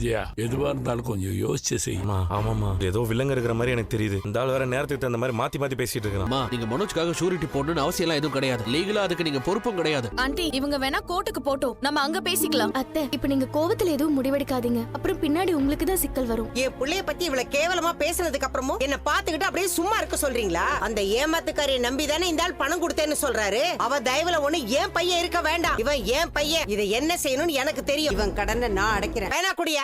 விஜயா, எதுவா இருந்தாலும் கொஞ்சம் யோசிச்சு செய்யுமா. ஆமாமா, ஏதோ வில்லங்க இருக்கிற மாதிரி எனக்கு தெரியுது. இந்த ஆள் வேற நேரத்துக்கு தகுந்த மாதிரி மாத்தி மாத்தி பேசிட்டு இருக்கான். நீங்க மனோஜ்காக ஷூரிட்டி போடணும்னு அவசியம் எல்லாம் எதுவும் கிடையாது. லீகலா அதுக்கு நீங்க பொறுப்பும் கிடையாது. ஆண்டி, இவங்க வேணா கோர்ட்டுக்கு போட்டோம், நம்ம அங்க பேசிக்கலாம். அத்தை, இப்ப நீங்க கோவத்துல எதுவும் முடிவெடுக்காதீங்க. அப்புறம் பின்னாடி உங்களுக்கு தான் சிக்கல் வரும். என் புள்ளைய பத்தி இவ்வளவு கேவலமா பேசினதுக்கு அப்புறமும் என்ன பாத்துக்கிட்டு அப்படியே சும்மா இருக்க சொல்றீங்களா? அந்த ஏமாத்துக்காரியை நம்பி தானே இந்த ஆள் பணம் கொடுத்தேன்னு சொல்றாரு. அவ தயவுல ஒண்ணு ஏன் பையன் இருக்க வேண்டாம். இவன் ஏன் பையன், இதை என்ன செய்யணும்னு எனக்கு தெரியும். இவன் கடனை நான் அடைக்கிறேன். வேணா குடியா.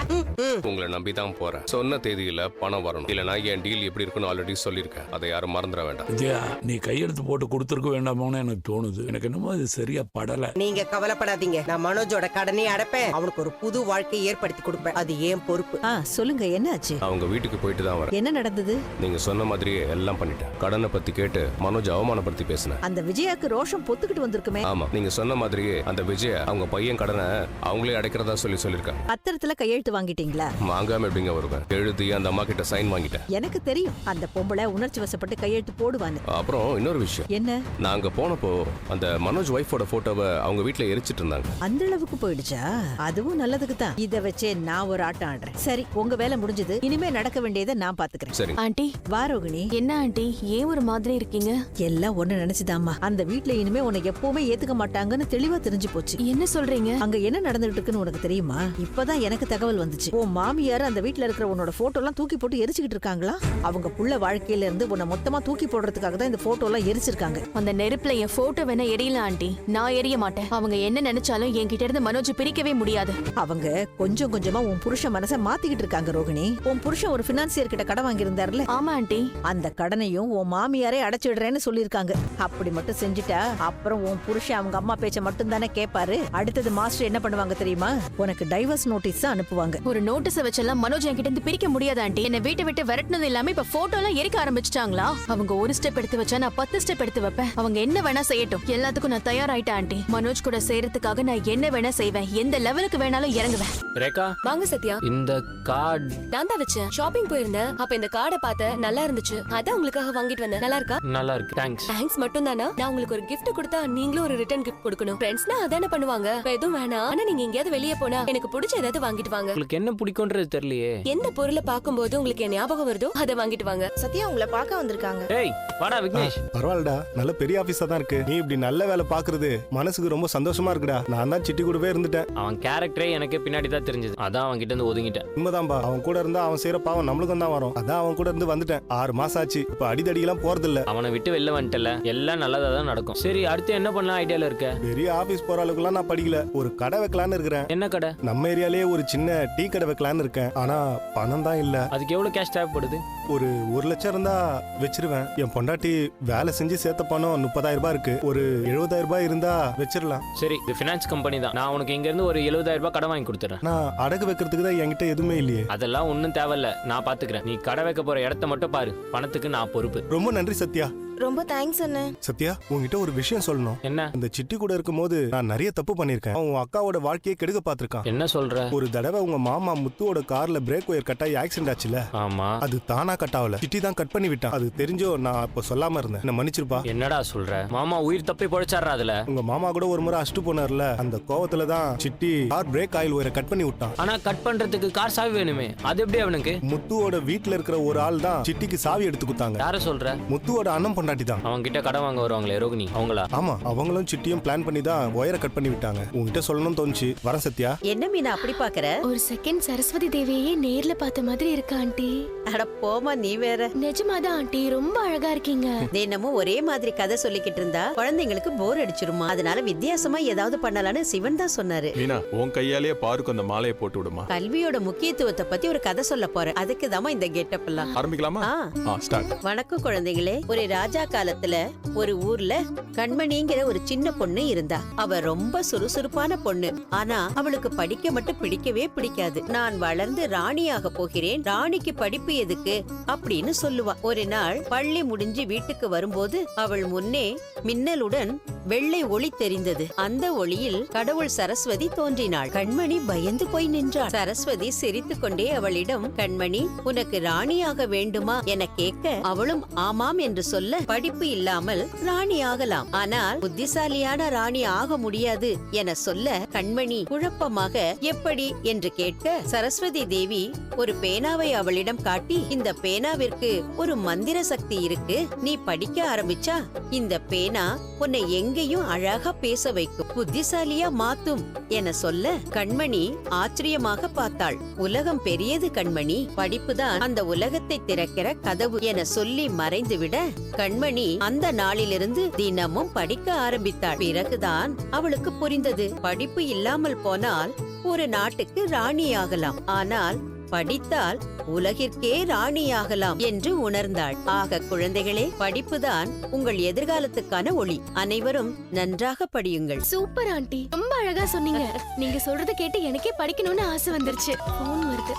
உங்களை நம்பி தான் போறேன். சொன்ன தேதியில பணம் வரணும். இல்லனா என் டீல் எப்படி இருக்குன்னு ஆல்ரெடி சொல்லியிருக்கேன். அதை யாரும் மறந்துட வேண்டாம். விஜயா, நீ கையெழுத்து போட்டு கொடுத்துருக்க வேண்டாமோன்னு எனக்கு தோணுது. எனக்கு என்னமோ அது சரியா படல. நீங்க கவலைப்படாதீங்க, நான் மனோஜோட கடனை அடைப்பேன். அவனுக்கு ஒரு புது வாழ்க்கையை ஏற்படுத்தி கொடுப்பேன். அது ஏன் பொறுப்பு. சொல்லுங்க, என்ன ஆச்சு? அவங்க வீட்டுக்கு போயிட்டு தான் வரேன். என்ன நடந்தது? நீங்க சொன்ன மாதிரியே எல்லாம் பண்ணிட்டேன். கடனை பத்தி கேட்டு மனோஜ் அவமானப்படுத்தி பேசினேன். அந்த விஜயாக்கு ரோஷம் பொத்துக்கிட்டு வந்திருக்குமே. ஆமா, நீங்க சொன்ன மாதிரியே அந்த விஜய அவங்க பையன் கடனை அவங்களே அடைக்கிறதா சொல்லிருக்காங்க. பத்திரத்துல கையெழுத்து வாங்கிட்டீங்களா? வாங்காம எப்படிங்க வருவேன்? எழுதி அந்த அம்மா கிட்ட சைன் வாங்கிட்டேன். எனக்கு தெரியும் அந்த பொம்பளை உணர்ச்சி வசப்பட்டு கையெழுத்து போடுவான்னு. அப்புறம் இன்னொரு விஷயம். என்ன? நாங்க போனப்போ அந்த மனோஜ் வைஃபோட போட்டோவை அவங்க வீட்டுல எரிச்சிட்டு இருந்தாங்க. அந்த அளவுக்கு போயிடுச்சா? அதுவும் நல்லதுக்கு தான். இத வச்சே நான் ஒரு ஆட்டம் ஆடுறேன். சரி, உங்க வேலை முடிஞ்சது. இனிமே நடக்க வேண்டியதை நான் பாத்துக்கிறேன். சரி ஆண்டி. வாரோகிணி, என்ன ஆண்டி, ஏன் ஒரு மாதிரி இருக்கீங்க? எல்லாம் ஒண்ணு நினைச்சுதாம்மா. அந்த வீட்டுல இனிமே உன்னை எப்பவுமே ஏத்துக்க மாட்டாங்கன்னு தெளிவா தெரிஞ்சு போச்சு. என்ன சொல்றீங்க? அங்க என்ன நடந்துட்டு இருக்குன்னு உனக்கு தெரியுமா? இப்பதான் எனக்கு தகவல் வந்துச்சு. உன் மாமியார் அந்த வீட்டுல இருக்கிற உன்னோட போட்டோ எல்லாம் தூக்கி போட்டு எரிச்சுக்கிட்டு இருக்காங்களா? அவங்க புள்ள வாழ்க்கையில இருந்து உன்னை மொத்தமா தூக்கி போடுறதுக்காக தான் இந்த போட்டோ எல்லாம் எரிச்சிருக்காங்க. அந்த நெருப்புல என் போட்டோ வேணா எரியல ஆண்டி, நான் எரிய மாட்டேன். அவங்க என்ன நினைச்சாலும் என்கிட்ட இருந்து மனோஜ் பிரிக்கவே முடியாது. அவங்க கொஞ்சம் கொஞ்சமா உன் புருஷன் மனசை மாத்திக்கிட்டு இருக்காங்க ரோகிணி. உன் புருஷன் ஒரு பினான்சியர் கிட்ட கடன் வாங்கியிருந்தாருல? ஆமா ஆண்டி. அந்த கடனையும் உன் மாமியாரே அடைச்சிடுறேன்னு சொல்லிருக்காங்க. அப்படி மட்டும் செஞ்சுட்டா அப்புறம் உன் புருஷன் அவங்க அம்மா பேச்ச மட்டும் தானே கேட்பாரு. அடுத்தது மாஸ்டர் என்ன பண்ணுவாங்க தெரியுமா? உனக்கு டைவர்ஸ் நோட்டீஸ் அனுப்புவாங்க. ஒரு நோட்டீஸ் வச்செல்லாம் மனோஜ் என்கிட்ட இருந்து பிரிக்க முடியாது ஆண்டி. என்ன வீட்டை விட்டு விரட்டினது இல்லாம இப்ப போட்டோ எல்லாம் எரிக்க ஆரம்பிச்சிட்டாங்களா? அவங்க ஒரு ஸ்டெப் எடுத்து வச்சா நான் 10 ஸ்டெப் எடுத்து வைப்பேன். அவங்க என்ன வேணா செய்யட்டும், எல்லாத்துக்கும் நான் தயாராயிட்டேன் ஆண்டி. மனோஜ் கூட சேர்றதுக்காக நான் என்ன வேணா செய்வேன், எந்த லெவலுக்கு வேணாலும் இறங்குவேன். ரேகா, வாங்க சத்யா. இந்த கார்டு நான் தான் வச்சேன். ஷாப்பிங் போயிருந்தேன், அப்ப இந்த கார்டை பார்த்தேன், நல்லா இருந்துச்சு, அதான் உங்களுக்காக வாங்கிட்டு வந்தேன். நல்லா இருக்கா? நல்லா இருக்கு, தேங்க்ஸ். தேங்க்ஸ் மட்டும் தானா? நான் உங்களுக்கு ஒரு gift கொடுத்தா நீங்களும் ஒரு ரிட்டர்ன் gift கொடுக்கணும். ஃப்ரெண்ட்ஸ்னா அதானே பண்ணுவாங்க. இப்ப எதுவும் வேணாம். ஆனா நீங்க எங்கேயாவது வெளியே போனா எனக்கு பிடிச்ச ஏதாவது வாங்கிட்டு வாங்க. உங்களுக்கு என்ன பிடிக்கும்ன்றது தெரியலையே. எந்த பொருளை பார்க்கும்போது உங்களுக்கு என் ஞாபகம் வருதோ அதை வாங்கிட்டு வாங்க. சத்யா உங்களை பார்க்க வந்திருக்காங்க. ஏய் வாடா விக்னேஷ். பரவாயில்லடா, நல்ல பெரிய ஆபீஸா தான் இருக்கு. நீ இப்படி நல்ல வேலை பாக்குறது மனசுக்கு ரொம்ப சந்தோஷமா இருக்குடா. நான் தான் சிட்டி கூடவே இருந்துட்டேன். அவன் கேரக்டரே எனக்கு பின்னாடி தான் தெரிஞ்சது, அதான் அவன் கிட்ட இருந்து ஒதுங்கிட்டேன். உண்மைதான்பா, அவன் கூட இருந்தா அவன் செய்யற பாவம் நம்மளுக்கும் தான் வரும். அதான் அவன் கூட இருந்து வந்துட்டேன். 6 மாசம் ஆச்சு. இப்ப அடிதடியெல்லாம் போறது இல்ல. அவனை விட்டு வெளில வந்துட்டல, எல்லாம் நல்லதா தான் நடக்கும். சரி, அடுத்து என்ன பண்ணலாம் ஐடியால இருக்க? பெரிய ஆபீஸ் போற அளவுக்குலாம் நான் படிக்கல. ஒரு கடை வைக்கலான்னு இருக்கிறேன். என்ன கடை? நம்ம ஏரியாலே ஒரு சின்ன டீ கடை வைக்கலான்னு இருக்கேன். ஆனா பணம் தான் இல்ல. அதுக்கு எவ்வளவு கேஷ் தேவைப்படுது? ஒரு 1 லட்சம் இருந்தா வச்சிருவேன். என் பொண்டாட்டி வேலை செஞ்சு சேர்த்த பணம் 30,000 ரூபாய் இருக்கு. ஒரு 70,000 ரூபாய் இருந்தா வச்சிடலாம். சரி, இது ஃபினான்ஸ் கம்பெனி தான். நான் உனக்கு இங்க இருந்து ஒரு 70,000 ரூபாய் கடன் வாங்கி கொடுத்துறேன். நான் அடகு வைக்கிறதுக்கு தான் என்கிட்ட எதுவுமே இல்லையே. அதெல்லாம் ஒன்னும் தேவையில்ல, நான் பாத்துக்கிறேன். நீ கடை வைக்க போற இடத்த மட்டும் பாரு, பணத்துக்கு நான் பொறுப்பு. ரொம்ப நன்றி சத்யா. ரொம்ப தேங்க்ஸ் அண்ணே. சத்யா, உங்ககிட்ட ஒரு விஷயம் சொல்லணும். என்ன? அந்த சிட்டி கூட இருக்கும்போது நான் நிறைய தப்பு பண்ணிருக்கேன். உங்க அக்காவோட வாழ்க்கையை கெடுக்க பாத்திருக்கான். என்ன சொல்ற? ஒரு தடவை உங்க மாமா முத்துவோட கார்ல பிரேக் ஒயர் கட்டாயி ஆக்சிடென்ட் ஆச்சுல? ஆமா. அது தானா கட் ஆகல, சிட்டி தான் கட் பண்ணி விட்டான். அது தெரிஞ்சோ நான் இப்ப சொல்லாம இருந்தேன். என்ன மன்னிச்சிருப்பா. என்னடா சொல்ற? மாமா உயிர் தப்பி பொழைச்சாரா அதுல? உங்க மாமா கூட ஒரு முறை அஷ்டு போனார்ல, அந்த கோவத்துல தான் சிட்டி கார் பிரேக் ஆயில் ஒயரை கட் பண்ணி விட்டான். ஆனா கட் பண்றதுக்கு கார் சாவி வேணுமே, அது எப்படி அவனுக்கு? முத்துவோட வீட்டுல இருக்கிற ஒரு ஆள் தான் சிட்டிக்கு சாவி எடுத்து கொடுத்தாங்க. யார சொல்ற? முத்துவோட அண்ணன் பொண்டாட்டி தான். அவங்க கிட்ட கடன் வாங்க வருவாங்களே ரோகிணி, அவங்களா? ஆமா, அவங்களும் சிட்டியும் பிளான் பண்ணி தான் ஒயரை கட் பண்ணி விட்டாங்க. உங்ககிட்ட சொல்லணும்னு தோணுச்சு. வரேன் சத்யா. என்ன மீனா அப்படி பாக்குற? ஒரு செகண்ட் சரஸ்வதி தேவியே நேர்ல பார்த்த மாதிரி இருக்கு ஆண்டி. அட போமா, நீ வேற. நிஜமாதான் ஆண்டி, ரொம்ப அழகா இருக்கீங்க. தினமும் ஒரே மாதிரி கதை சொல்லிக்கிட்டு இருந்தா குழந்தைங்களுக்கு போர் அடிச்சிருமா. அதனால வித்தியாசமா ஏதாவது பண்ணலாம்னு சிவன் தான் சொன்னாரு. மீனா, உன் கையாலேயே பாருக்கு அந்த மாலையை போட்டு விடுமா. கல்வியோட முக்கியத்துவத்தை பத்தி ஒரு கதை சொல்ல போறேன். அதுக்கு தாமா இந்த கெட்டப் எல்லாம். ஆரம்பிக்கலாமா? ஸ்டார்ட். வணக்கம் குழந்தைகளே. ஒரு ராஜா காலத்துல ஒரு ஊர்ல கண்மணிங்கிற ஒரு சின்ன பொண்ணு இருந்தா. அவ ரொம்ப சுறுசுறுப்பான பொண்ணு. ஆனா அவளுக்கு படிக்க மட்டும் பிடிக்கவே பிடிக்காது. நான் வளர்ந்து ராணியாக போகிறேன், ராணிக்கு படிப்பு எதுக்கு அப்படின்னு சொல்லுவா. ஒரு நாள் பள்ளி முடிஞ்சு வீட்டுக்கு வரும்போது அவள் முன்னே மின்னலுடன் வெள்ளை ஒளி தெரிந்தது. அந்த ஒளியில் கடவுள் சரஸ்வதி தோன்றினாள். கண்மணி பயந்து போய் நின்றாள். சரஸ்வதி சிரித்துக் கொண்டே அவளிடம், கண்மணி, உனக்கு ராணியாக வேண்டுமா என கேட்க அவளும் ஆமாம் என்று சொல்ல, படிப்பு இல்லாமல் ராணி ஆகலாம், ஆனால் புத்திசாலியான ராணி ஆக முடியாது என சொல்ல கண்மணி குழப்பமாக எப்படி என்று கேட்க சரஸ்வதி தேவி ஒரு பேனாவை அவளிடம் காட்டி, இந்த பேனாவிற்கு ஒரு மந்திர சக்தி இருக்கு, நீ படிக்க ஆரம்பிச்சா இந்த பேனா உன்னை எங்கேயும் அழகா பேச வைக்கும், புத்திசாலியா மாத்தும் என சொல்ல கண்மணி ஆச்சரியமாக பார்த்தாள். உலகம் பெரியது கண்மணி, படிப்புதான் அந்த உலகத்தை திறக்கிற கதவு என சொல்லி மறைந்துவிட கண்மணி அந்த நாளிலிருந்து தினமும் படிக்க ஆரம்பித்தாள். பிறகுதான் அவளுக்கு புரிந்தது, படிப்பு இல்லாமல் போனால் ஒரு நாட்டுக்கு ராணியாகலாம், ஆனால் படித்தால் உலகிற்கே ராணியாகலாம் என்று உணர்ந்தாள். ஆக குழந்தைகளே, படிப்புதான் உங்கள் எதிர்காலத்துக்கான ஒளி. அனைவரும் நன்றாக படியுங்கள். சூப்பர் ஆண்டி, ரொம்ப அழகா சொன்னீங்க. நீங்க சொல்றத கேட்டு எனக்கே படிக்கணும்னு ஆசை வந்துருச்சு. போன் வருது.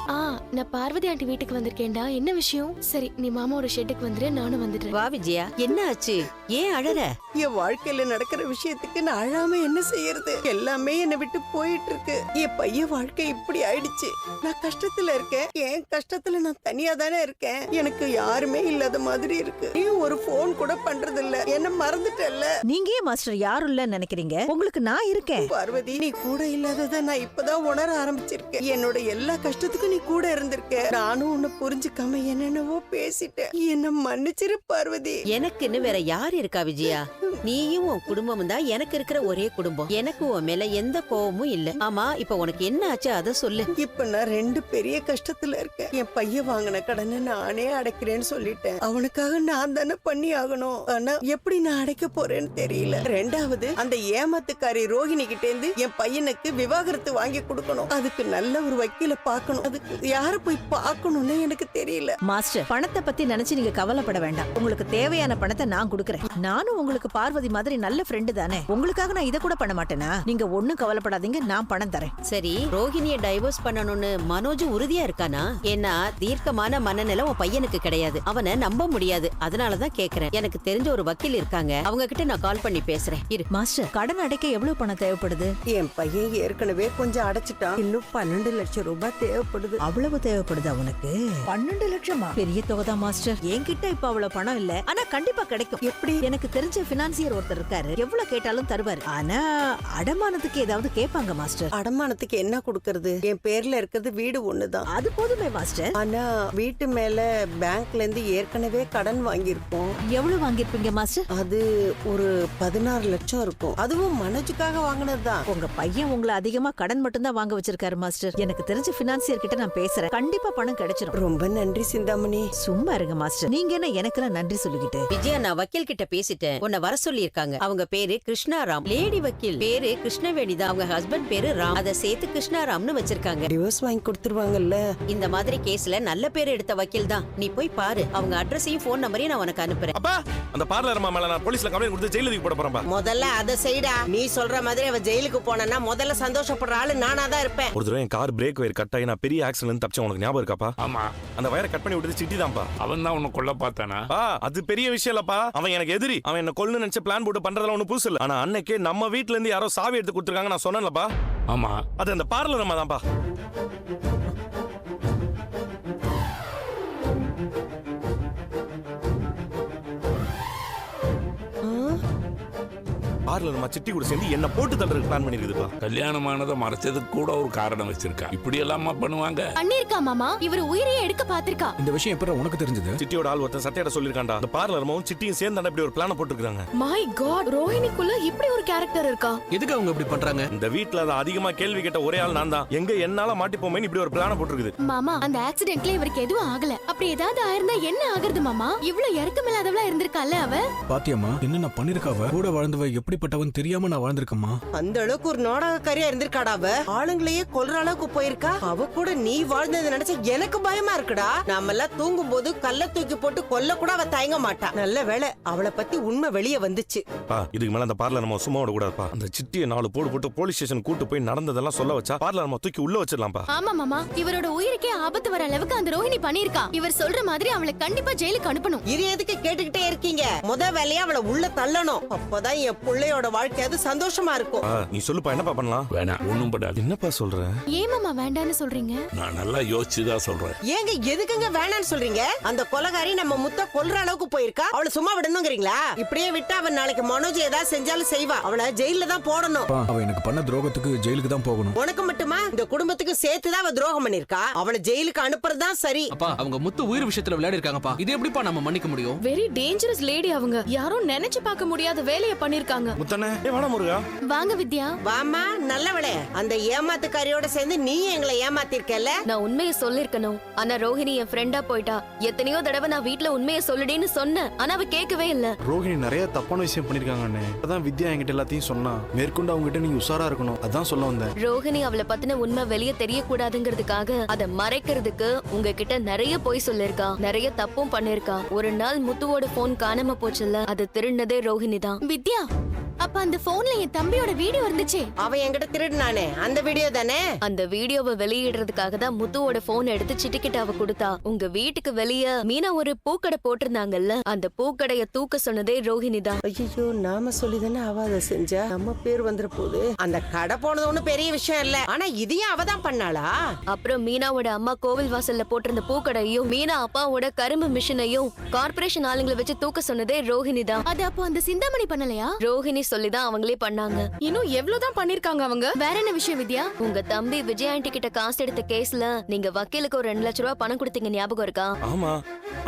நான் பார்வதி ஆண்டி வீட்டுக்கு வந்திருக்கேன்டா. என்ன விஷயம்? சரி, நீ மாமாவோட ஷெட்டுக்கு வந்துரு, நானும் வந்துடுறேன். வா விஜயா, என்ன ஆச்சு? ஏன் அழற? என் வாழ்க்கையில நடக்கிற விஷயத்துக்கு நான் அழாம என்ன செய்யறது? எல்லாமே என்னை விட்டு போயிட்டு இருக்கு. என் பையன் வாழ்க்கை இப்படி ஆயிடுச்சு. நான் கஷ்டத்துல இருக்கேன். என் கஷ்டத்துல நான் தனியா தானே இருக்கேன். எனக்கு யாருமே இல்லாத மாதிரி இருக்கு. நீ ஒரு போன் கூட பண்றது இல்ல. என்ன மறந்துட்டல்ல? நீங்க ஏன் மாஸ்டர் யாரும் இல்ல நினைக்கிறீங்க? உங்களுக்கு நான் இருக்கேன். பார்வதி, நீ கூட இல்லாதத நான் இப்பதான் உணர ஆரம்பிச்சிருக்கேன். என்னோட எல்லா கஷ்டத்துக்கும் நீ கூட இருந்திருக்க. நானும் உன்னை புரிஞ்சுக்காம என்னென்னவோ பேசிட்டேன். என்ன மன்னிச்சிரு பார்வதி. எனக்குன்னு வேற யார் இருக்கா விஜயா? நீயும் உன் குடும்பமும் தான் எனக்கு இருக்கிற ஒரே குடும்பம். எனக்கு உன் மேல எந்த கோவமும் இல்ல. ஆமா, இப்ப உனக்கு என்ன ஆச்சு அத சொல்லு. இப்ப நான் 2 பெரிய கஷ்டத்துல இருக்கேன். என் பையன் வாங்கின கடனை நானே அடைக்கிறேன்னு சொல்லிட்டேன். அவனுக்காக நான் தானே பண்ணி ஆகணும். ஆனா எப்படி நான் அடைக்க போறேன்னு தெரியல. 2வது, அந்த ஏமாத்துக்காரி ரோஹிணி கிட்ட இருந்து என் பையனுக்கு விவாகரத்து வாங்கி கொடுக்கணும். அதுக்கு நல்ல ஒரு வக்கீல பாக்கணும். அதுக்கு யார போய் பாக்கணும்னு எனக்கு தெரியல. மாஸ்டர், பணத்தை பத்தி நினைச்சு நீங்க கவலைப்பட வேண்டாம். உங்களுக்கு தேவையான பணத்தை நான் கொடுக்கறேன். நானும் உங்களுக்கு பார்வதி மாதிரி நல்ல ஃப்ரெண்டு தானே. உங்களுக்காக நான் இத கூட பண்ண மாட்டேனா? நீங்க ஒண்ணும் கவலைப்படாதீங்க, நான் பணம் தரேன். சரி, ரோஹிணிய டைவர்ஸ் பண்ணணும்னு மனோஜ் உறுதியா இருக்கானா? ஏன்னா தீர்க்கமான மனநிலை உன் பையனுக்கு கிடையாது. அவனை நம்ப முடியாது. அதனாலதான் கேக்குறேன். எனக்கு தெரிஞ்ச ஒரு வக்கீல் இருக்காங்க, அவங்க கிட்ட நான் கால் பண்ணி பேசுறேன். இரு. மாஸ்டர், கடன் அடைக்க எவ்வளவு பணம் தேவைப்படுது? என் பையன் ஏற்கனவே கொஞ்சம் அடைச்சிட்டான். இன்னும் 12 லட்சம் ரூபாய் தேவைப்படுது. அவ்வளவு தேவைப்படுது அவனுக்கு? 12 லட்சமா? பெரிய தொகை தான் மாஸ்டர். என்கிட்ட இப்ப அவ்வளவு பணம் இல்ல, ஆனா கண்டிப்பா கிடைக்கும். எப்படி? எனக்கு தெரிஞ்ச பினான்சியர் ஒருத்தர் இருக்காரு, எவ்வளவு கேட்டாலும் தருவாரு. ஆனா அடமானத்துக்கு ஏதாவது கேட்பாங்க மாஸ்டர். அடமானத்துக்கு என்ன கொடுக்கறது? என் பேர்ல இருக்கிறது வீடு ஒண்ணுதான். அது போதுமே மாஸ்டர். ஆனா வீட்டு மேல பேங்க்ல இருந்து ஏற்கனவே கடன் வாங்கியிருக்கோம். எவ்வளவு வாங்கிருப்பீங்க மாஸ்டர்? அது ஒரு 16 லட்சம் இருக்கும். அதுவும் மனோஜுக்காக வாங்கினதுதான். உங்க பையன் உங்களை அதிகமா கடன் மட்டும் தான் வாங்க வச்சிருக்காரு மாஸ்டர். எனக்கு தெரிஞ்ச பினான்சியர் கிட்ட நான் பேசுறேன், கண்டிப்பா பணம் கிடைச்சிரும். ரொம்ப நன்றி சிந்தாமணி. சும்மா இருங்க மாஸ்டர், நீங்க என்ன எனக்கெல்லாம் நன்றி சொல்லிக்கிட்டு. விஜயா, நான் வக்கீல் கிட்ட பேசிட்டேன். உன்னை வர சொல்லி இருக்காங்க. அவங்க பேரு கிருஷ்ணாராம். லேடி வக்கீல் பேரு கிருஷ்ணவேணி தான். அவங்க ஹஸ்பண்ட் பேரு ராம். அதை சேர்த்து கிருஷ்ணாராம்னு வச்சிருக்காங்க. டிவோர்ஸ் வாங்கி கொடுத்துருவாங்கல்ல. இந்த மாதிரி கேஸ்ல நல்ல பேர் எடுத்த வக்கீல் தான். நீ போய் பாரு. அவங்க அட்ரஸையும் போன் நம்பரையும் நான் உனக்கு அனுப்புறேன். அப்பா, அந்த பார்லர் மேல நான் போலீஸ்ல கம்ப்ளைண்ட் கொடுத்து ஜெயிலுக்கு போட போறேன். முதல்ல அதை செய்டா. நீ சொல்ற மாதிரி அவ ஜெயிலுக்கு போனா முதல்ல சந்தோஷப்படுற ஆளு நானா தான் இருப்பேன். ஒரு தடவை என் கார் பிரேக் வயர் கட் ஆகி நான் பெரிய ஆக்சிடென்ட் தப்பிச்சேன். உனக்கு ஞாபகம் இருக்காப்பா? ஆமா, அந்த வயரை கட் பண்ணி விட்டது சிட்டி தான்ப்பா. அவன் தான் உன்னை கொல்ல பார்த்தானா? அது பெரிய விஷயம் இல்லப்பா. அவன் எனக்கு எதிரி. அவன் என்ன கொல்லுன்னு நினைச்சு பிளான் போட்டு பண்றதுல ஒண்ணு புதுசு இல்ல. ஆனா அன்னைக்கே நம்ம வீட்ல இருந்து யாரோ சாவி எடுத்து கொடுத்துருக்காங்க, நான் சொன்னேன்லப்பா. ஆமா, அது அந்த பார்லர் அம்மா தான்ப்பா. பார்லர் அம்மா சிட்டி கூட சேர்ந்து என்ன போட்டு தள்ளுறதுக்கு பிளான் பண்ணிருக்குதுப்பா. கல்யாணமானதை மறைச்சதுக்கு கூட ஒரு காரணம் வச்சிருக்கா. இப்படி எல்லாமா பண்ணுவாங்க? பண்ணிருக்கா மாமா, இவர் உயிரையே எடுக்க பாத்திருக்கா. இந்த விஷயம் எப்ப உனக்கு தெரிஞ்சது? சிட்டியோட ஆள் ஒருத்தன் சட்டையிட சொல்லிருக்காண்டா. அந்த பார்லர் அம்மாவும் சிட்டியும் சேர்ந்து இப்படி ஒரு பிளான் போட்டுருக்காங்க. மை காட், ரோஹிணிக்குள்ள இப்படி ஒரு கேரக்டர் இருக்கா? எதுக்கு அவங்க இப்படி பண்றாங்க? இந்த வீட்ல அதிகமா கேள்வி கேட்ட ஒரே ஆள் நான் தான். எங்க என்னால மாட்டிப்போமேன்னு இப்படி ஒரு பிளான போட்டுருக்குது. மாமா, அந்த ஆக்சிடென்ட்ல இவருக்கு எதுவும் ஆகல. அப்படி ஏதாவது ஆயிருந்தா என்ன ஆகுறது மாமா? இவ்வளவு இறக்கமில்லாதவளா இருந்திருக்கால அவ. பாத்தியம்மா, என்ன நான் பண்ணிருக்காவ? கூட வாழ்ந்தவ எப்படிப்பட்டவன் தெரியாம நான் வாழ்ந்திருக்கம்மா. அந்த அளவுக்கு ஒரு நாடகக்காரியா இருந்திருக்காடா அவ. ஆளுங்களையே கொல்ற அளவுக்கு போயிருக்கா. அவ கூட நீ வாழ்ந்ததை நினைச்சா எனக்கு பயமா இருக்குடா. நாம எல்லாம் தூங்கும் போது கல்ல தூக்கி போட்டு கொல்ல கூட அவ தயங்க மாட்டா. நல்ல வேளை அவளை பத்தி உண்மை வெளியே வந்துச்சு. இதுக்கு மேல அந்த பார்லர் நம்ம சும்மா விட கூடாதுப்பா. அந்த சிட்டியை 4 போடு போட்டு போலீஸ் ஸ்டேஷன் கூட்டு போய் நடந்ததெல்லாம் சொல்ல வச்சா பார்லர் நம்ம தூக்கி உள்ள வச்சிடலாம்ப்பா. ஆமா மாமா, இவரோட உயிருக்கே ஆபத்து வர அளவுக்கு அந்த ரோஹிணி பண்ணிருக்கா. இவர் சொல்ற மாதிரி அவளை கண்டிப்பா ஜெயிலுக்கு அனுப்பணும். இது எதுக்கு கேட்டுக்கிட்டே இருக்கீங்க? முத வேலையா அவளை உள்ள தள்ளணும். அப்பதான் என் பிள்ளையோட பையனோட வாழ்க்கையாவது சந்தோஷமா இருக்கும். நீ சொல்லுப்பா, என்னப்பா பண்ணலாம்? வேணாம், ஒண்ணும் பண்ணாது. என்னப்பா சொல்ற? ஏன் மாமா வேண்டான்னு சொல்றீங்க? நான் நல்லா யோசிச்சுதான் சொல்றேன். ஏங்க எதுக்குங்க வேணான்னு சொல்றீங்க? அந்த கொலகாரி நம்ம முத்த கொல்ற அளவுக்கு போயிருக்கா. அவளை சும்மா விடணுங்கிறீங்களா? இப்படியே விட்டா அவன் நாளைக்கு மனோஜ் ஏதாவது செஞ்சாலும் செய்வா. அவளை ஜெயில தான் போடணும். அவ எனக்கு பண்ண துரோகத்துக்கு ஜெயிலுக்கு தான் போகணும். உனக்கு மட்டுமா? இந்த குடும்பத்துக்கு சேர்த்துதான் அவ துரோகம் பண்ணிருக்கா. அவளை ஜெயிலுக்கு அனுப்புறதுதான் சரி. அப்பா அவங்க முத்து உயிர் விஷயத்துல விளையாடி இருக்காங்கப்பா. இது எப்படிப்பா நம்ம மன்னிக்க முடியும்? வெரி டேஞ்சரஸ் லேடி அவங்க. யாரும் நினைச்சு பார்க்க முடியாத வேலையை பண்ணிருக்காங்க. முத்தனே, வாடா முருகா. வாங்க வித்யா. வாமா, நல்லவளே. அந்த ஏமாத்துக்காரியோட சேர்ந்து நீ எங்களை ஏமாத்திருக்கல. நான் உண்மையை சொல்லிருக்கணும். ஆனா ரோஹிணி என் ஃப்ரெண்டா போயிட்டா. எத்தனையோ தடவை நான் வீட்ல உண்மையை சொல்லுடின்னு சொன்னேன். ஆனா அவ கேட்கவே இல்ல. ரோஹிணி நிறைய தப்பான விஷயம் பண்ணிருக்காங்க அண்ணே. அதான் வித்யா என்கிட்ட எல்லாத்தையும் சொன்னா. மேற்கொண்டு அவங்க கிட்ட நீங்க உஷாரா இருக்கணும். அதான் சொல்ல வந்தேன். ரோஹிணி அவளை பத்தின உண்மை வெளியே தெரியக்கூடாதுங்கிறதுக்காக அதை மறைக்கிறதுக்கு உங்ககிட்ட நிறைய பொய் சொல்லிருக்கா. நிறைய தப்பும் பண்ணிருக்கா. ஒரு நாள் முத்துவோட போன் காணாம போச்சுல்ல, அது திருடினதே ரோஹிணி தான். வித்யா, அப்ப அந்த போன்ல என் தம்பியோட வீடியோ இருந்துச்சு. அவ என்கிட்ட திருடுனானே, அந்த வீடியோ தானே? அந்த வீடியோவை வெளியிடுறதுக்காக தான் முத்துவோட போன் எடுத்து சிட்டிக்கிட்ட அவ கொடுத்தா. உங்க வீட்டுக்கு வெளியே மீனா ஒரு பூக்கடை போட்டிருந்தாங்கல்ல, அந்த பூக்கடைய தூக்க சொன்னதே ரோஹிணி தான். ஐயோ, நாம சொல்லிதானே அவ அதை செஞ்சா. நம்ம பேர் வந்துற போது. அந்த கடை போனது ஒண்ணும் பெரிய விஷயம் இல்ல. ஆனா இதையும் அவ தான் பண்ணாளா? அப்புறம் மீனாவோட அம்மா கோவில் வாசல்ல போட்டிருந்த பூக்கடையும் மீனா அப்பாவோட கரும்பு மிஷினையும் கார்பரேஷன் ஆளுங்களை வச்சு தூக்க சொன்னதே ரோஹிணி தான். அது அப்போ அந்த சிந்தாமணி பண்ணலையா? ரோஹிணி சொல்லிதான் அவங்களே பண்ணாங்க. இன்னும் எவ்வளவுதான் பண்ணிருக்காங்க அவங்க? வேற என்ன விஷயம் வித்யா? உங்க தம்பி விஜய் ஆண்டி கிட்ட காசு எடுத்த கேஸ்ல நீங்க வக்கீலுக்கு ஒரு 2 லட்சம் ரூபாய் பணம் கொடுத்தீங்க, ஞாபகம் இருக்கா? ஆமா,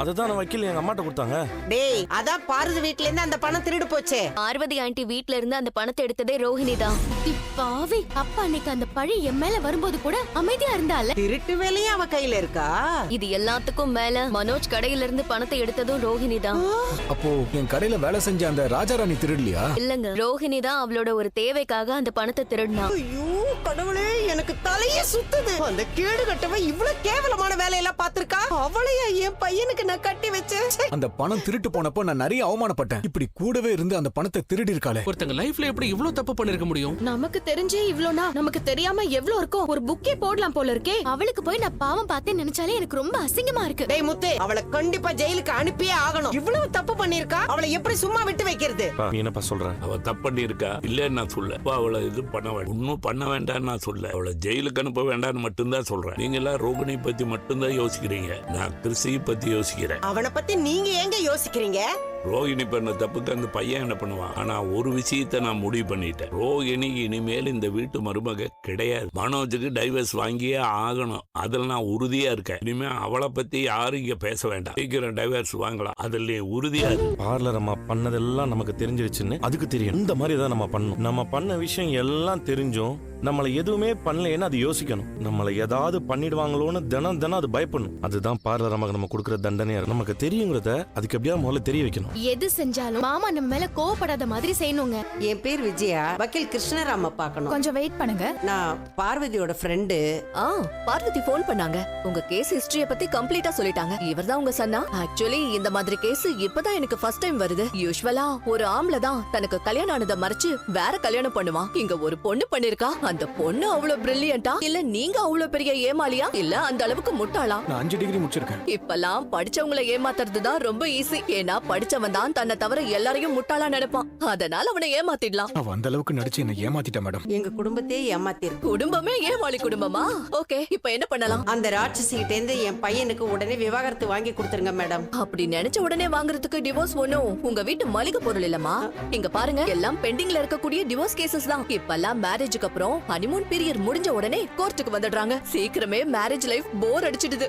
அததான் நான் வக்கீல் எங்க அம்மாட்ட கொடுத்தாங்க. டேய், அதான் பார்வதி வீட்ல இருந்து அந்த பணம் திருடு போச்சே. பார்வதி ஆண்டி வீட்ல இருந்து அந்த பணத்தை எடுத்ததே ரோஹிணி தான். பாவி, அப்பா அன்னைக்கு அந்த பழி என் மேல வரும்போது கூட அமைதியா இருந்தால. திருட்டு வேலையும் அவ கையில இருக்கா. இது எல்லாத்துக்கும் மேல மனோஜ் கடையில இருந்து பணத்தை எடுத்ததும் ரோஹிணி தான். அப்போ என் கடையில வேலை செஞ்ச அந்த ராஜாராணி திருடலையா? இல்லங்க, ரோஹிணி தான் அவளோட ஒரு தேவைக்காக அந்த பணத்தை திருடினா. ஐயோ கடவுளே, எனக்கு தலையே சுத்துது. அந்த கேடு கட்டவ இவ்வளவு கேவலமான வேலையெல்லாம் பாத்திருக்கா. அவளையா என் பையனுக்கு நான் கட்டி வச்சேன். அந்த பணம் திருட்டு போனப்போ நான் நிறைய அவமானப்பட்டேன். இப்படி கூடவே இருந்து அந்த பணத்தை திருடி இருக்காளே. ஒருத்தங்க லைஃப்ல எப்படி இவ்ளோ தப்பு பண்ணிருக்க முடியும்? நமக்கு தெரிஞ்சே இவ்ளோனா நமக்கு தெரியாம எவ்வளவு இருக்கும்? ஒரு புக்கே போடலாம் போல இருக்கே. அவளுக்கு போய் நான் பாவம் பார்த்தேன்னு நினைச்சாலே எனக்கு ரொம்ப அசிங்கமா இருக்கு. டேய் முத்து, அவளை கண்டிப்பா ஜெயிலுக்கு அனுப்பியே ஆகணும். இவ்வளவு தப்பு பண்ணிருக்கா, அவளை எப்படி சும்மா விட்டு வைக்கிறது? நீ என்னப்பா சொல்ற? அவ தப்பு பண்ணிருக்கா இல்லன்னு நான் சொல்ல. அவளை இது பண்ண வேண்டாம், இன்னும் பண்ண வேண்டாம்னு நான் சொல்ல. அவளை ஜெயிலுக்கு அனுப்ப வேண்டாம்னு மட்டும்தான் சொல்றேன். நீங்க எல்லாம் ரோகிணி பத்தி மட்டும்தான் யோசிக்கிறீங்க. நான் கிறிஸ்டியை பத்தி யோசிக்கிறேன். அவனை பத்தி நீங்க எங்க யோசிக்கிறீங்க? ரோகிணி பண்ண தப்புக்கு அந்த பையன் என்ன பண்ணுவான்? ஆனா ஒரு விஷயத்தை நான் முடிவு பண்ணிட்டேன். ரோகிணி இனிமேல் இந்த வீட்டு மருமக கிடையாது. மனோஜுக்கு டைவர்ஸ் வாங்கியே ஆகணும். அதுல நான் உறுதியா இருக்கேன். இனிமே அவளை பத்தி யாரும் இங்க பேச வேண்டாம். சீக்கிரம் டைவர்ஸ் வாங்கலாம், அதுல உறுதியா இருக்கு. பார்லர் அம்மா பண்ணதெல்லாம் நமக்கு தெரிஞ்சிருச்சுன்னு அதுக்கு தெரியும். இந்த மாதிரி தான் நம்ம பண்ணணும். நம்ம பண்ண விஷயம் எல்லாம் தெரிஞ்சும் நம்மளை எதுவுமே பண்ணலன்னு அது யோசிக்கணும். நம்மளை ஏதாவது பண்ணிடுவாங்களோன்னு தினம் தினம் அது பயப்படணும். அதுதான் பார்லர் அம்மாக்கு நம்ம கொடுக்குற தண்டனையா இருக்கு. நமக்கு தெரியுங்கிறத அதுக்கு எப்படியா முதல்ல தெரிய வைக்கணும். எது செஞ்சாலும் மாமா நம்ம மேல கோவப்படாத மாதிரி செய்யணுங்க. என் பேர் விஜயா. வக்கீல் கிருஷ்ணராம பார்க்கணும். கொஞ்சம் வெயிட் பண்ணுங்க. நான் பார்வதியோட ஃப்ரெண்டு. பார்வதி போன் பண்ணாங்க. உங்க கேஸ் ஹிஸ்டரிய பத்தி கம்ப்ளீட்டா சொல்லிட்டாங்க. இவர்தான் உங்க சன்னா. ஆக்சுவலி இந்த மாதிரி கேஸ் இப்பதான் எனக்கு ஃபர்ஸ்ட் டைம் வருது. யூசுவலா ஒரு ஆம்பளை தான் தனக்கு கல்யாணம் ஆனதை மறைச்சு வேற கல்யாணம் பண்ணுவான். இங்க ஒரு பொண்ணு பண்ணிருக்கா. அந்த பொண்ணு அவ்வளவு பிரில்லியண்டா இல்ல நீங்க அவ்வளவு பெரிய ஏமாளியா இல்ல அந்த அளவுக்கு முட்டாளா? நான் 5 டிகிரி முடிச்சிருக்கேன். இப்பெல்லாம் படிச்சவங்களை ஏமாத்துறதுதான் ரொம்ப ஈஸி. ஏன்னா படிச்சவன் தான் தன்னை தவிர எல்லாரையும் முட்டாளா நினைப்பான். அதனால அவனை ஏமாத்திடலாம். அவ அந்த அளவுக்கு நடிச்சு என்ன ஏமாத்திட்ட மேடம். எங்க குடும்பத்தையே ஏமாத்திருக்கு. குடும்பமே ஏமாளி குடும்பமா? ஓகே, இப்போ என்ன பண்ணலாம்? அந்த ராட்சசி கிட்ட இருந்து என் பையனுக்கு உடனே விவாகரத்து வாங்கி கொடுத்துருங்க மேடம். அப்படி நினைச்ச உடனே வாங்குறதுக்கு டிவோர்ஸ் ஒண்ணும் உங்க வீட்டு மளிகை பொருள் இல்லமா. இங்க பாருங்க, எல்லாம் பெண்டிங்ல இருக்கக்கூடிய டிவோர்ஸ் கேசஸ் தான். இப்பெல்லாம் மேரேஜுக்கு அப்புறம் ஹனிமூன் பீரியட் முடிஞ்ச உடனே கோர்ட்டுக்கு வந்துடுறாங்க. சீக்கிரமே மேரேஜ் லைஃப் போர் அடிச்சிடுது.